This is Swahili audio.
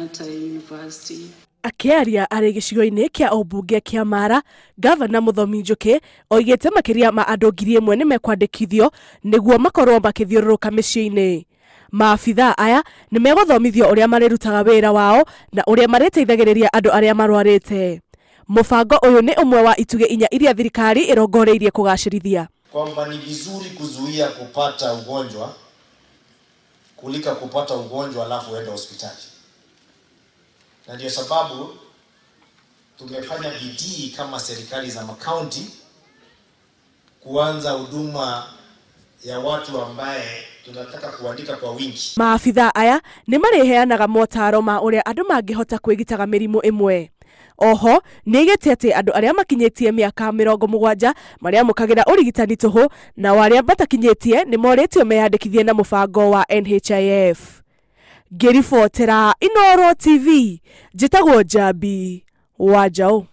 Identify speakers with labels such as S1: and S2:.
S1: Kenyatta University.
S2: Akiaria arĩ gĩcigo-inĩ kĩa Obunge kĩa Mara, Gavana Mũthomi Njuki oigĩte makiria ma andũ 1,000 nĩ mekwandĩkithio nĩguo makorwo makĩthiũrũrũka mĩciĩ-inĩ. Maabithaa aya nĩ megũthomithio ũrĩa marĩrutaga wĩra wao na ũrĩa marĩteithagĩrĩria andũ arĩa marwarĩte. Mubango ũyũ nĩ ũmwe wa itugĩ 4 iria thirikari ĩrongoreirie kugacirithia.
S3: Kwamba ni vizuri kuzuia kupata ugonjwa kulika kupata ugonjwa alafu uende hospitali. Na ndio sababu tumefanya bidii kama serikali za makaunti kuanza huduma ya watu ambaye tunataka kuandika kwa wingi.
S2: Maabithaa aya nĩ mareheanaga motaro ma ũrĩa andũ mangĩhota kwĩgitaga mĩrimũ ĩmwe. Oho nĩgĩte atĩ andũ arĩa makinyĩtie mĩaka 70 marĩa mũkagĩra ũrigitani tũhũ na arĩa matakinyĩtie nĩ morĩtio meyandĩkithie na mũbango wa NHIF. Ngĩribotera Inooro TV, njĩtagwo Jambi Wanjaũ.